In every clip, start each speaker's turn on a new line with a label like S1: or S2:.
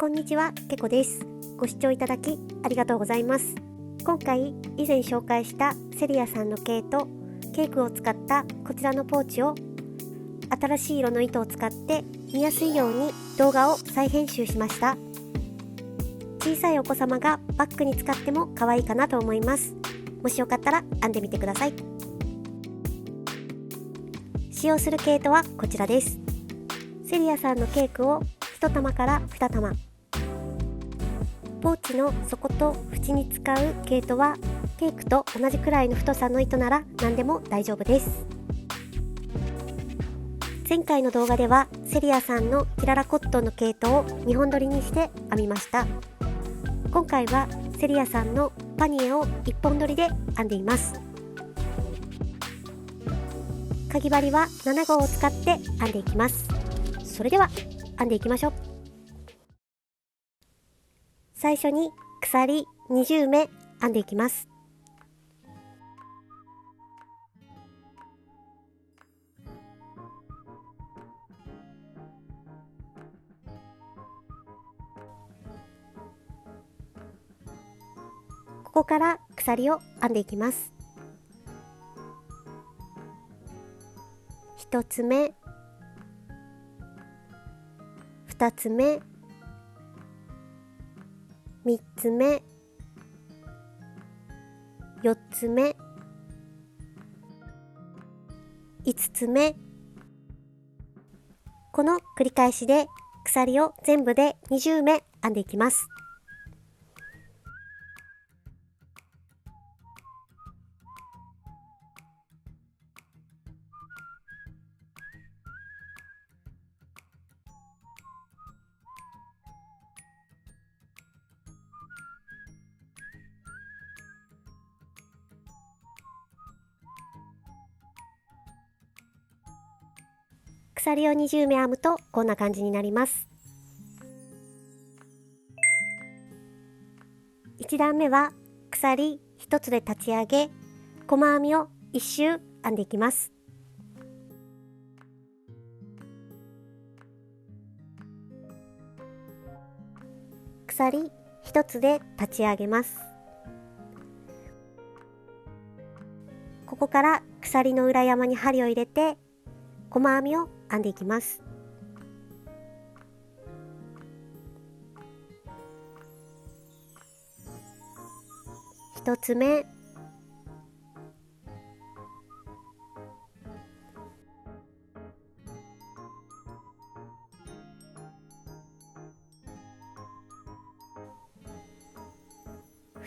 S1: こんにちは、けこです。ご視聴いただきありがとうございます。今回以前紹介したセリアさんの毛とケークを使ったこちらのポーチを新しい色の糸を使って見やすいように動画を再編集しました。小さいお子様がバッグに使っても可愛いかなと思います。もしよかったら編んでみてください。使用する毛糸はこちらです。セリアさんのケークを1玉から2玉、ポーチの底と縁に使う毛糸はケークと同じくらいの太さの糸なら何でも大丈夫です。前回の動画ではセリアさんのキララコットンの毛糸を2本取りにして編みました。今回はセリアさんのパニエを1本取りで編んでいます。かぎ針は7号を使って編んでいきます。それでは編んでいきましょう。最初に鎖20目編んでいきます。ここから鎖を編んでいきます。1つ目、2つ目、3つ目、4つ目、5つ目。この繰り返しで鎖を全部で20目編んでいきます。鎖を20目編むとこんな感じになります。1段目は鎖1つで立ち上げ、細編みを1周編んでいきます。鎖1つで立ち上げます。ここから鎖の裏山に針を入れて細編みを編んでいきます。1つ目、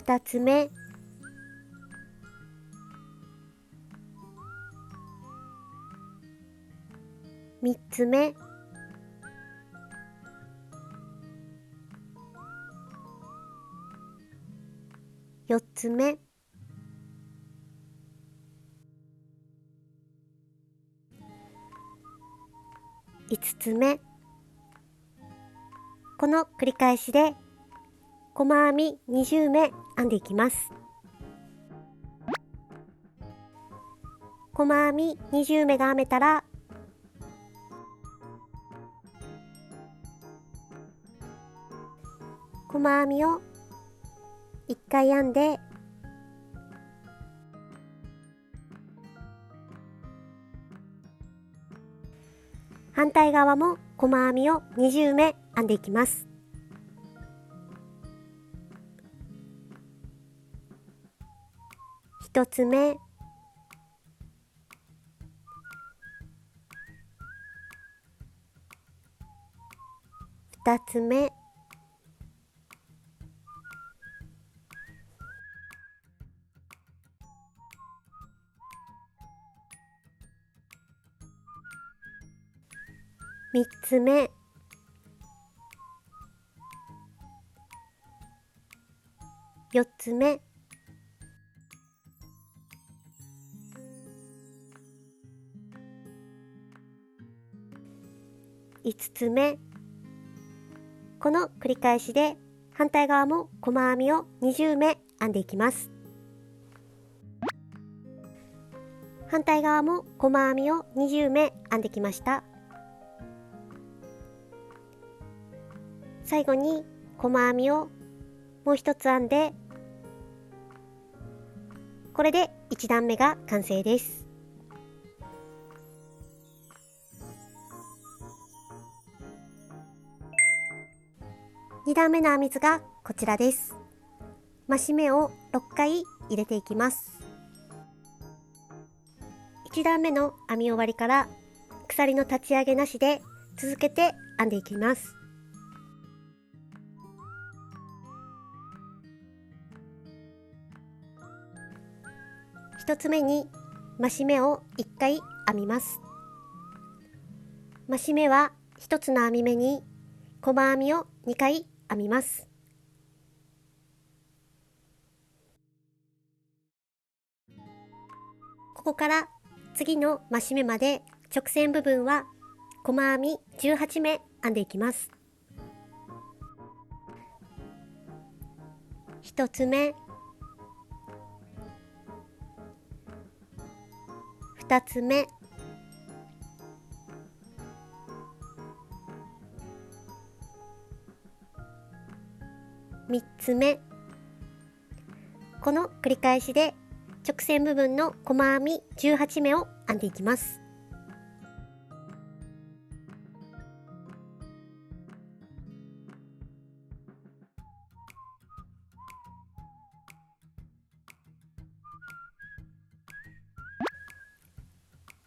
S1: 2つ目、3つ目、4つ目、5つ目。この繰り返しで細編み20目編んでいきます。細編み20目が編めたら細編みを1回編んで反対側も細編みを20目編んでいきます。1つ目、2つ目、3つ目、4つ目、5つ目。この繰り返しで反対側も細編みを20目編んでいきます。反対側も細編みを20目編んできました。最後に細編みをもう一つ編んで、これで1段目が完成です。2段目の編み図がこちらです。増し目を6回入れていきます。1段目の編み終わりから鎖の立ち上げなしで続けて編んでいきます。1つ目に増し目を1回編みます。増し目は1つの編み目に細編みを2回編みます。ここから次の増し目まで直線部分は細編み18目編んでいきます。1つ目、2つ目、3つ目。この繰り返しで直線部分の細編み18目を編んでいきます。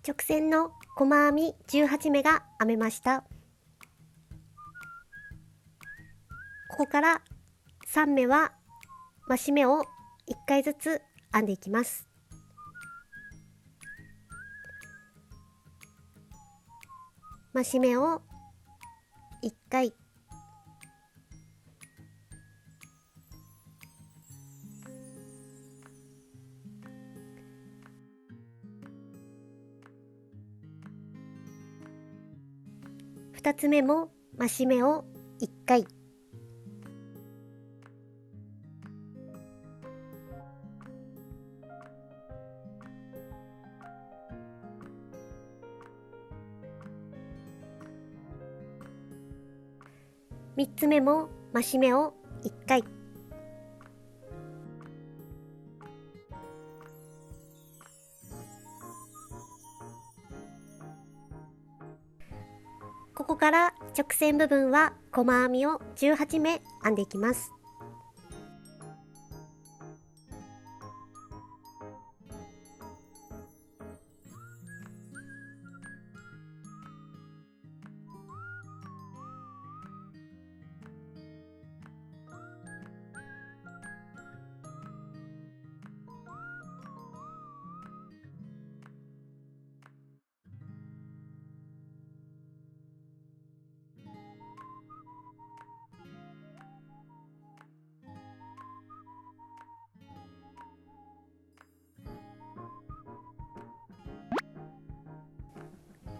S1: 直線の細編み18目が編めました。ここから3目は増し目を1回ずつ編んでいきます。増し目を1回、2つ目も増し目を1回、3つ目も増し目を1回、ここから直線部分は細編みを18目編んでいきます。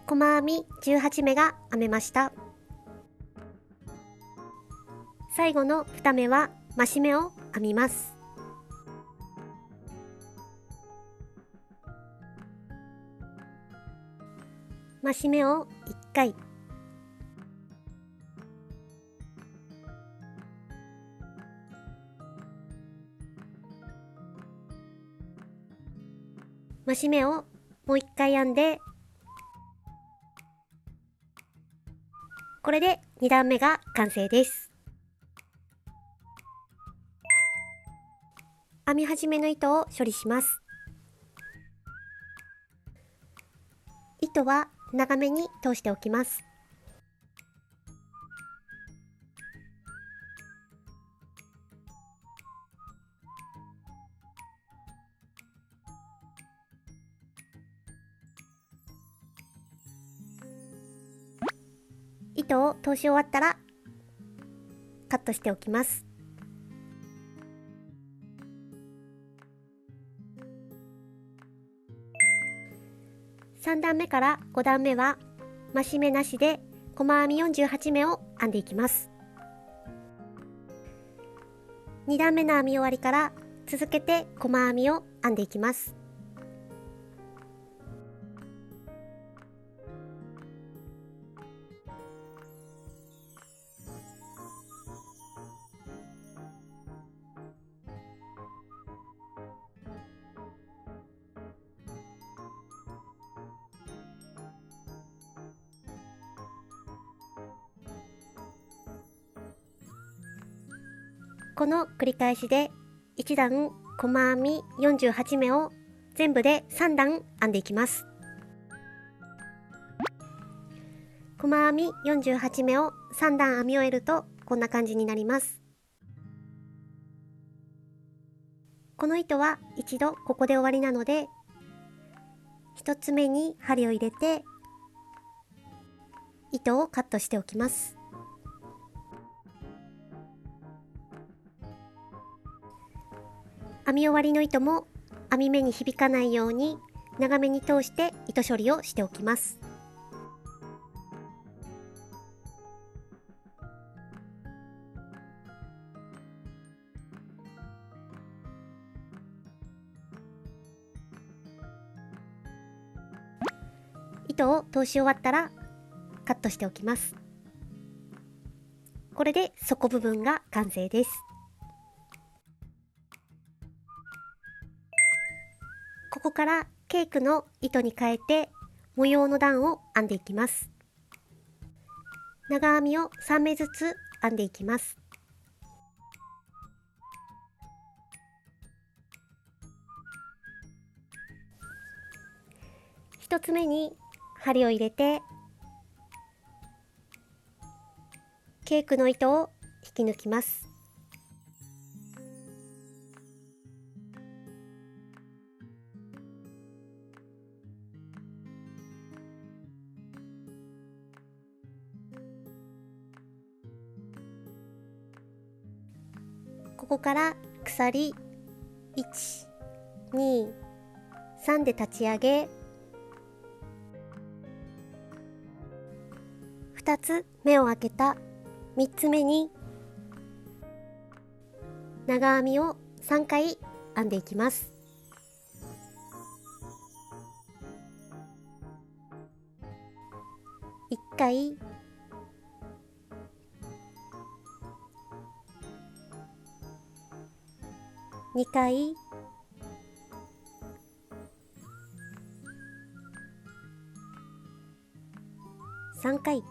S1: 細編み18目が編めました。最後の2目は増し目を編みます。増し目を1回、増し目をもう1回編んで、これで2段目が完成です。編み始めの糸を処理します。糸は長めに通しておきます。糸を通し終わったらカットしておきます。3段目から5段目は増し目なしで細編み48目を編んでいきます。2段目の編み終わりから続けて細編みを編んでいきます。この繰り返しで1段細編み48目を全部で3段編んでいきます。細編み48目を3段編み終えるとこんな感じになります。この糸は一度ここで終わりなので、1つ目に針を入れて糸をカットしておきます。編み終わりの糸も編み目に響かないように長めに通して糸処理をしておきます。糸を通し終わったらカットしておきます。これで底部分が完成です。ここからケークの糸に変えて模様の段を編んでいきます。長編みを3目ずつ編んでいきます。1つ目に針を入れてケークの糸を引き抜きます。ここから鎖1、2、3で立ち上げ、2つ目を開けた3つ目に長編みを3回編んでいきます。1回、2回、3回、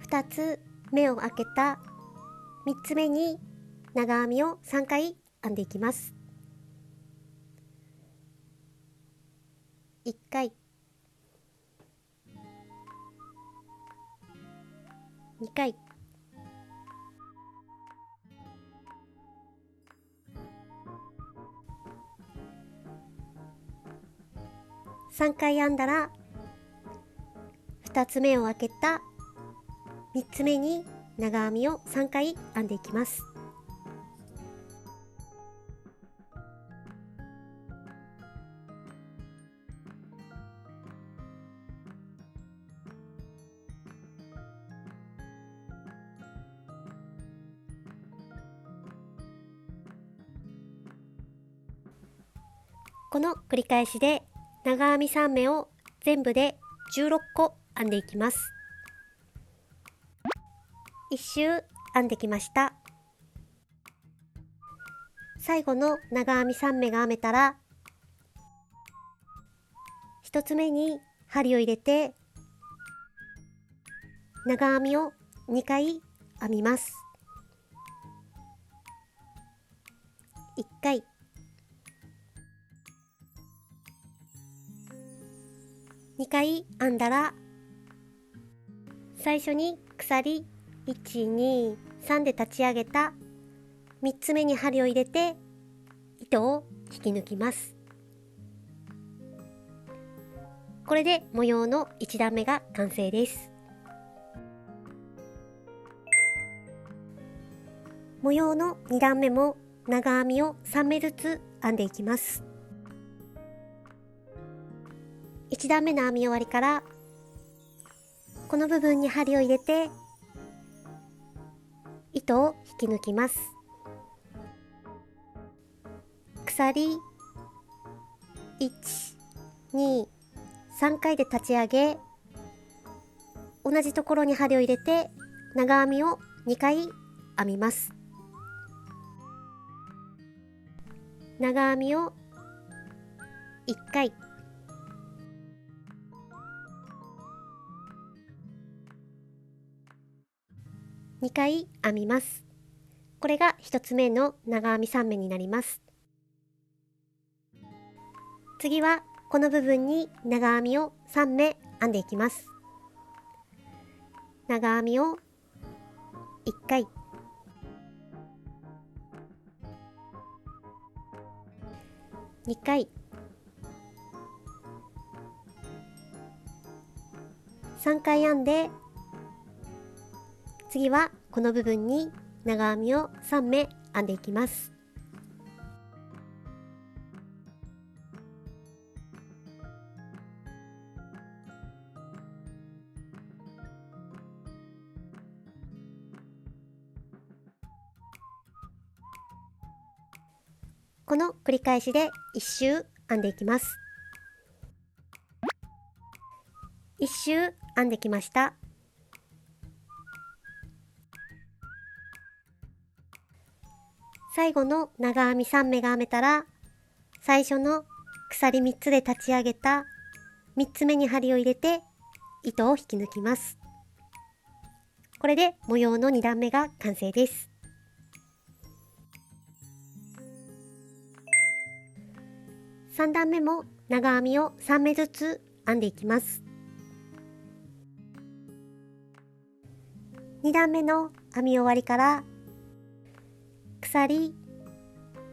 S1: 2つ目を開けた3つ目に長編みを3回編んでいきます。1回、2回、3回編んだら2つ目を開けた3つ目に長編みを3回編んでいきます。この繰り返しで長編み3目を全部で16個編んでいきます。1周編んできました。最後の長編み3目が編めたら1つ目に針を入れて長編みを2回編みます。1回、2回編んだら最初に鎖1、2、3で立ち上げた3つ目に針を入れて糸を引き抜きます。これで模様の1段目が完成です。模様の2段目も長編みを3目ずつ編んでいきます。1段目の編み終わりからこの部分に針を入れて糸を引き抜きます。鎖1、2、3回で立ち上げ、同じところに針を入れて長編みを2回編みます。長編みを1回、2回編みます。これが1つ目の長編み3目になります。次はこの部分に長編みを3目編んでいきます。長編みを1回、2回、3回編んで、次はこの部分に長編みを3目編んでいきます。この繰り返しで1周編んでいきます。1周編んできました。最後の長編み3目が編めたら、最初の鎖3つで立ち上げた3つ目に針を入れて糸を引き抜きます。これで模様の2段目が完成です。3段目も長編みを3目ずつ編んでいきます。2段目の編み終わりから鎖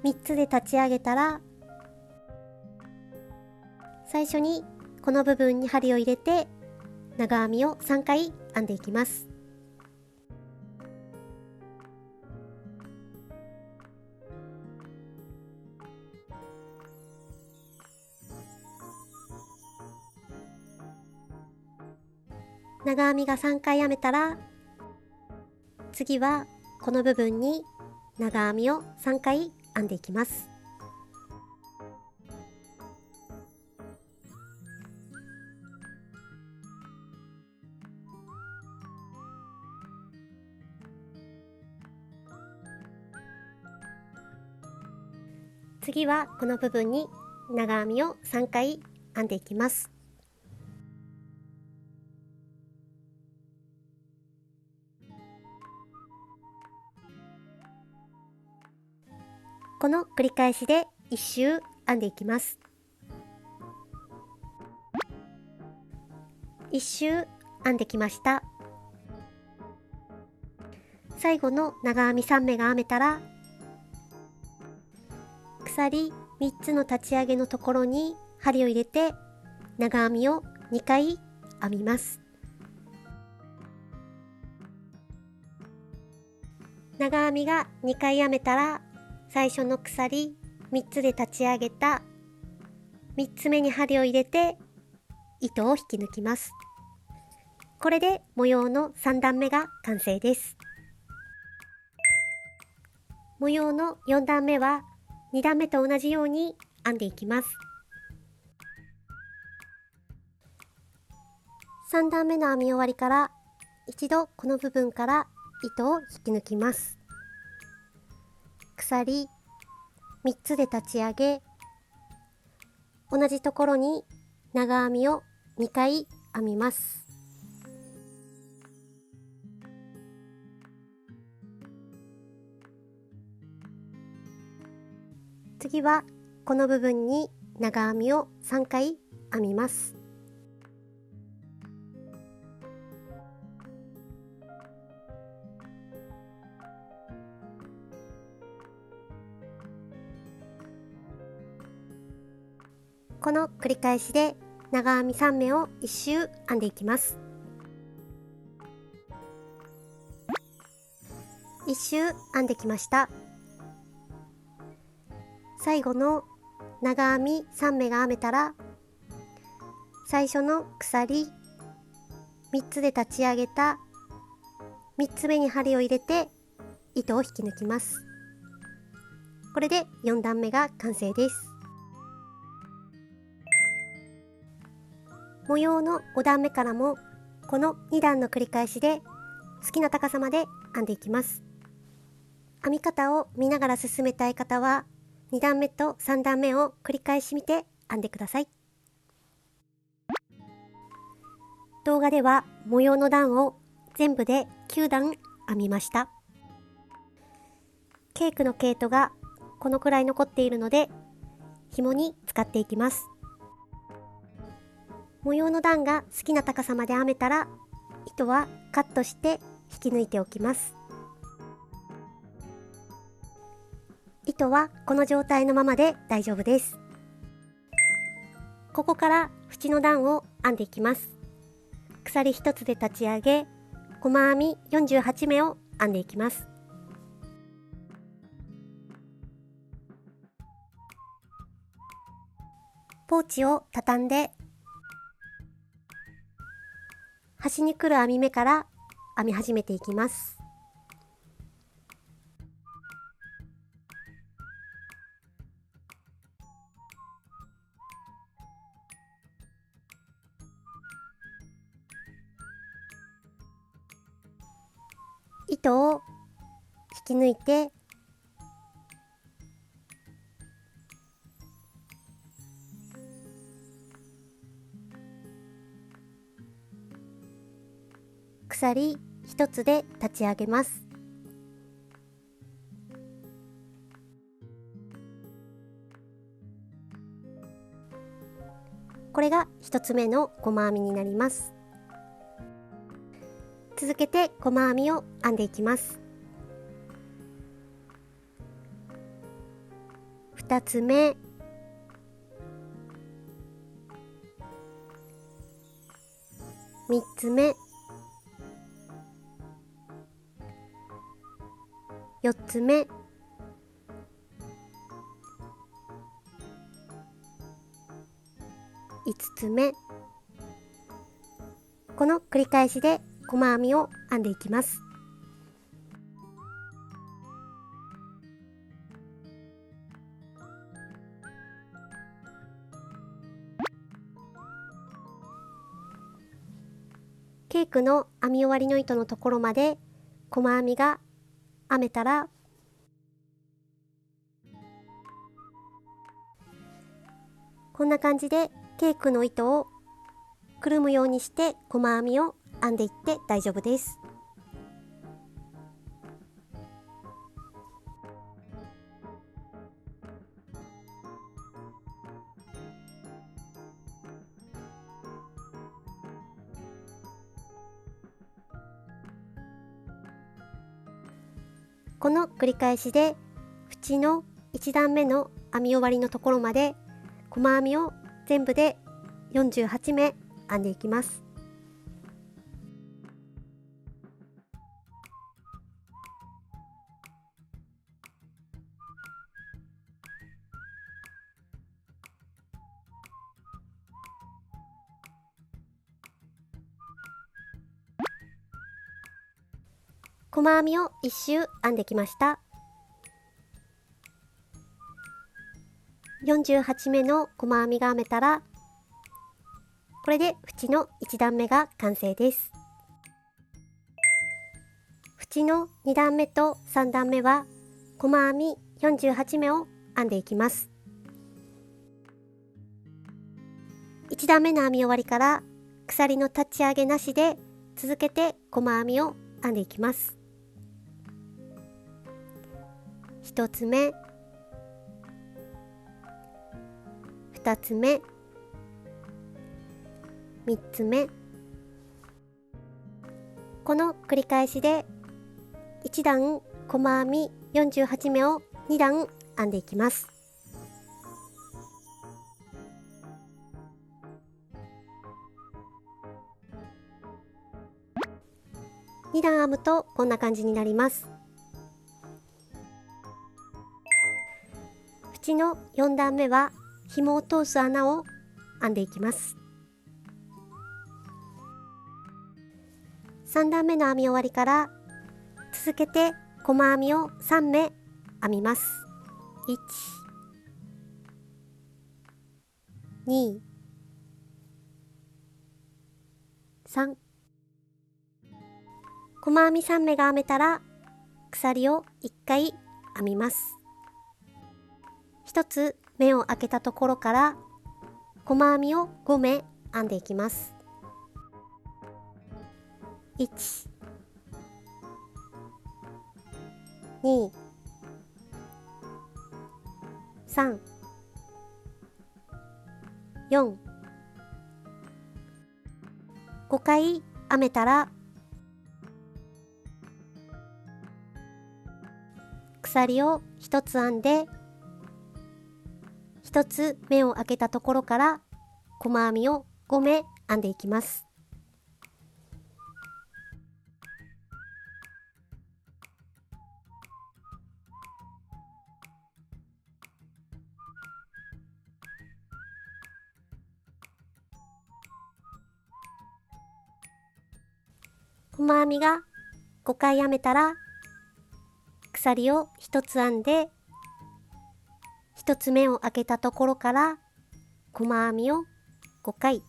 S1: 3つで立ち上げたら、最初にこの部分に針を入れて長編みを3回編んでいきます。長編みが3回編めたら、次はこの部分に長編みを3回編んでいきます。次はこの部分に長編みを3回編んでいきます。この繰り返しで1周編んでいきます。1周編んできました。最後の長編み3目が編めたら、鎖3つの立ち上げのところに針を入れて長編みを2回編みます。長編みが2回編めたら、最初の鎖3つで立ち上げた3つ目に針を入れて糸を引き抜きます。これで模様の3段目が完成です。模様の4段目は2段目と同じように編んでいきます。3段目の編み終わりから一度この部分から糸を引き抜きます。鎖3つで立ち上げ、同じところに長編みを2回編みます。次はこの部分に長編みを3回編みます。この繰り返しで長編み3目を1周編んでいきます。1周編んできました。最後の長編み3目が編めたら、最初の鎖3つで立ち上げた3つ目に針を入れて糸を引き抜きます。これで4段目が完成です。模様の5段目からもこの2段の繰り返しで好きな高さまで編んでいきます。編み方を見ながら進めたい方は2段目と3段目を繰り返し見て編んでください。動画では模様の段を全部で9段編みました。ケークの毛糸がこのくらい残っているので紐に使っていきます。模様の段が好きな高さまで編めたら糸はカットして引き抜いておきます。糸はこの状態のままで大丈夫です。ここから縁の段を編んでいきます。鎖1つで立ち上げ、細編み48目を編んでいきます。ポーチを畳んで端に来る編み目から編み始めていきます。糸を引き抜いて鎖1つで立ち上げます。これが1つ目の細編みになります。続けて細編みを編んでいきます。2つ目、3つ目、4つ目、5つ目、この繰り返しで細編みを編んでいきます。ケークの編み終わりの糸のところまで細編みが編めたら、こんな感じでケークの糸をくるむようにして細編みを編んでいって大丈夫です。この繰り返しで縁の1段目の編み終わりのところまで細編みを全部で48目編んでいきます。細編みを1周編んできました。48目の細編みが編めたら、これで縁の1段目が完成です。縁の2段目と3段目は細編み48目を編んでいきます。1段目の編み終わりから鎖の立ち上げなしで続けて細編みを編んでいきます。1つ目、2つ目、3つ目、この繰り返しで1段細編み48目を2段編んでいきます。2段編むとこんな感じになります。縁の4段目は紐を通す穴を編んでいきます。3段目の編み終わりから続けて細編みを3目編みます。1、2、3。細編み3目が編めたら鎖を1回編みます。1つ目を開けたところから細編みを5目編んでいきます。1、2、3、4、5回編めたら鎖を1つ編んで、1つ目を開けたところから細編みを5目編んでいきます。細編みが5回編めたら鎖を1つ編んで、1つ目を開けたところから細編みを5回、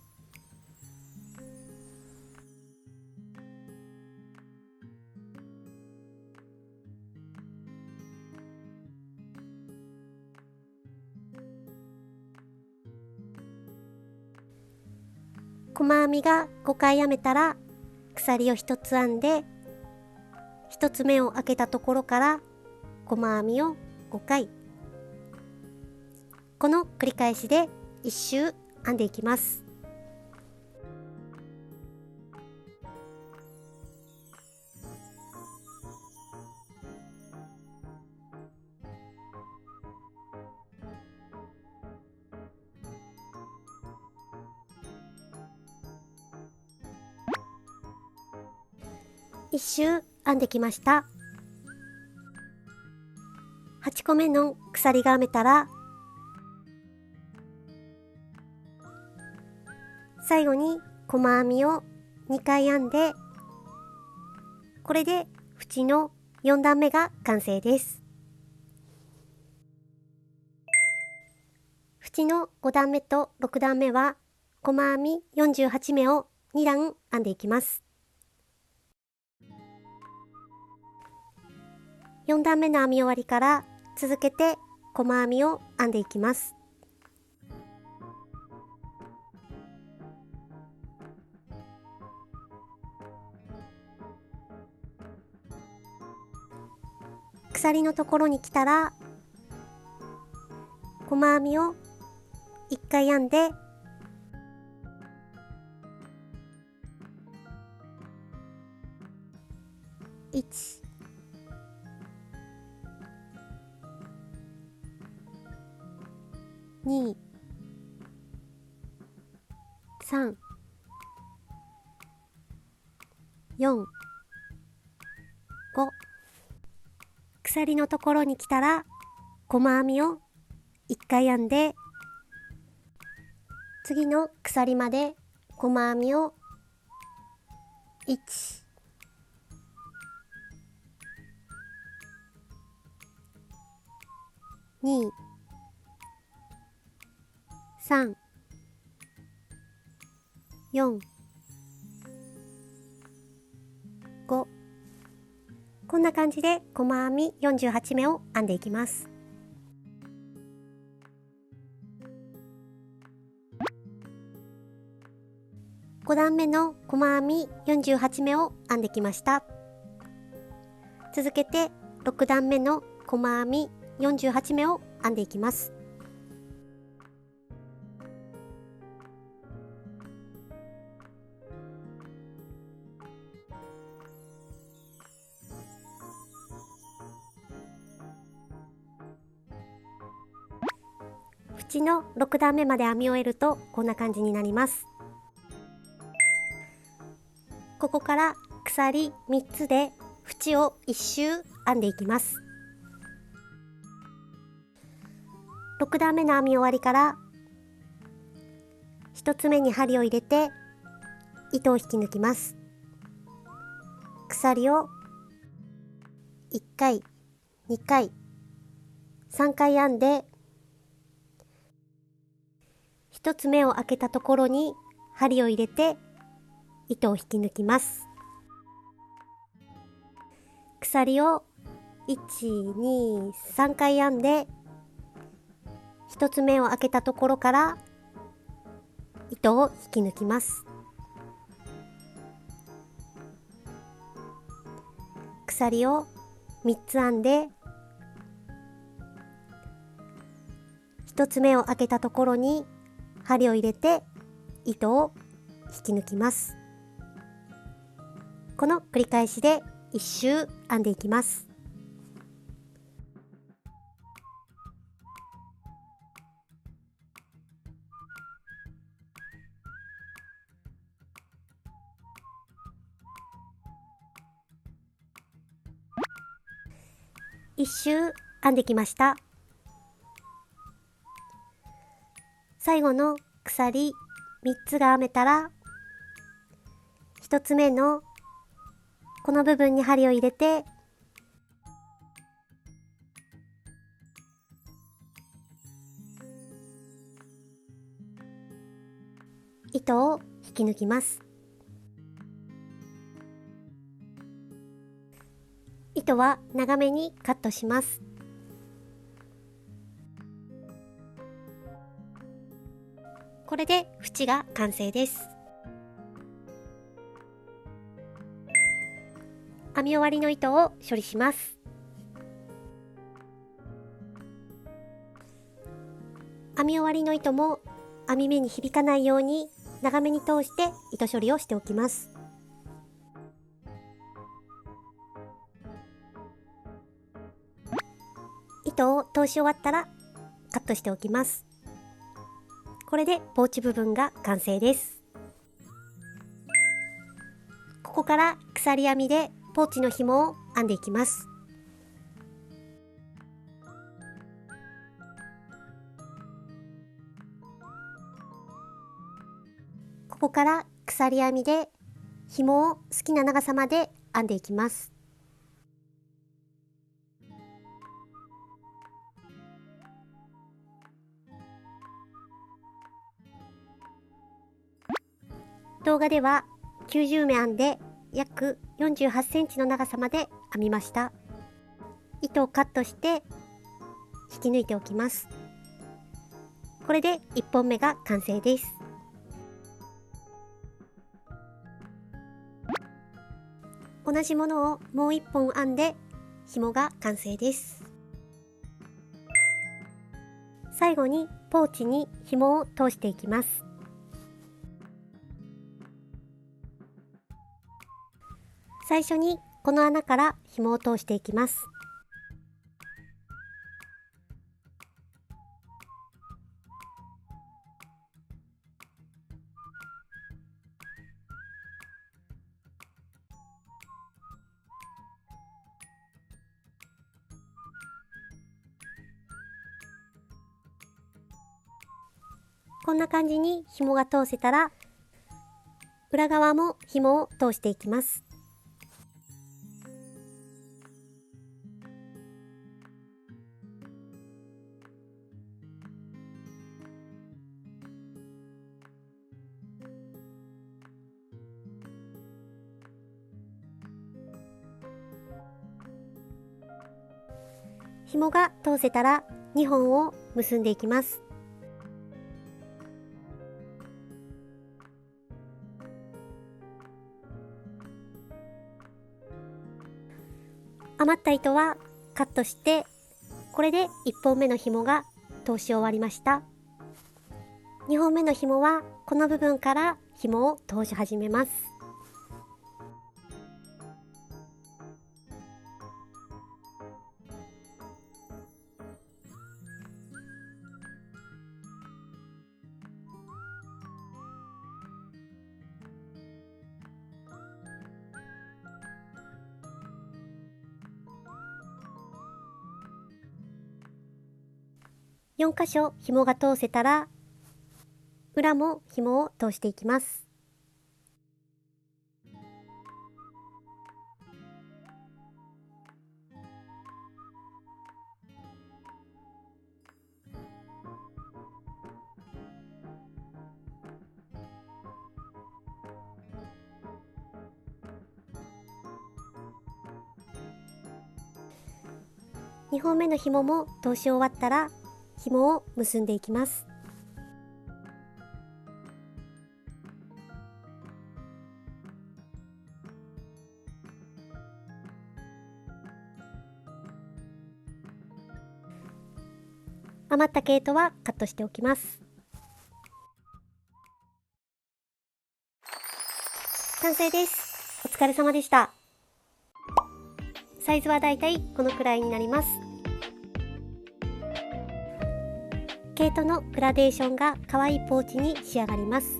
S1: 細編みが5回編めたら鎖を1つ編んで、1つ目を開けたところから細編みを5回、この繰り返しで1周編んでいきます。1周編んできました。8個目の鎖が編めたら、最後に細編みを2回編んで、これで縁の4段目が完成です。縁の5段目と6段目は細編み48目を2段編んでいきます。4段目の編み終わりから続けて細編みを編んでいきます。鎖のところに来たら細編みを1回編んで、1、2、3、4、5、鎖のところに来たら細編みを1回編んで、次の鎖まで細編みを1、2、3、4、5、こんな感じで細編み48目を編んでいきます。5段目の細編み48目を編んできました。続けて6段目の細編み48目を編んでいきます。縁の6段目まで編み終えるとこんな感じになります。ここから鎖3つで縁を1周編んでいきます。6段目の編み終わりから1つ目に針を入れて糸を引き抜きます。鎖を1回、2回、3回編んで、1つ目を開けたところに針を入れて糸を引き抜きます。鎖を1、2、3回編んで、1つ目を開けたところから糸を引き抜きます。鎖を3つ編んで、1つ目を開けたところに針を入れて糸を引き抜きます。この繰り返しで1周編んでいきます。1周編んできました。最後の鎖3つが編めたら、1つ目のこの部分に針を入れて、糸を引き抜きます。糸は長めにカットします。これで縁が完成です。編み終わりの糸を処理します。編み終わりの糸も編み目に響かないように長めに通して糸処理をしておきます。糸を通し終わったらカットしておきます。これでポーチ部分が完成です。ここから鎖編みでポーチの紐を編んでいきます。ここから鎖編みで紐を好きな長さまで編んでいきます。動画では90目編んで約48センチの長さまで編みました。糸をカットして引き抜いておきます。これで1本目が完成です。同じものをもう1本編んで紐が完成です。最後にポーチに紐を通していきます。最初にこの穴から紐を通していきます。こんな感じに紐が通せたら、裏側も紐を通していきます。紐が通せたら2本を結んでいきます。余った糸はカットして、これで1本目の紐が通し終わりました。2本目の紐はこの部分から紐を通し始めます。4箇所紐が通せたら、裏も紐を通していきます。2本目の紐も通し終わったら紐を結んでいきます。余った毛糸はカットしておきます。完成です。お疲れ様でした。サイズはだいたいこのくらいになります。毛糸のグラデーションが可愛いポーチに仕上がります。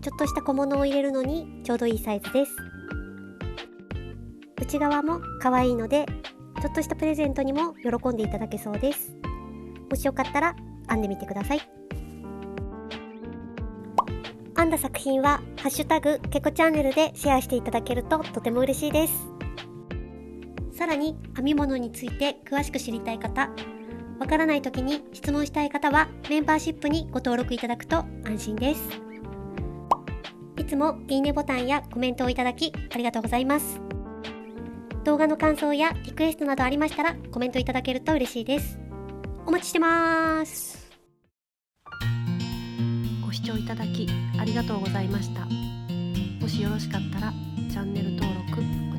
S1: ちょっとした小物を入れるのにちょうどいいサイズです。内側も可愛いので、ちょっとしたプレゼントにも喜んでいただけそうです。もしよかったら編んでみてください。編んだ作品はハッシュタグけこチャンネルでシェアしていただけるととても嬉しいです。さらに編み物について詳しく知りたい方、わからない時に質問したい方はメンバーシップにご登録いただくと安心です。いつもいいねボタンやコメントをいただきありがとうございます。動画の感想やリクエストなどありましたらコメントいただけると嬉しいです。お待ちしてます。ご視聴いただきありがとうございました。もしよろしかったらチャンネル登録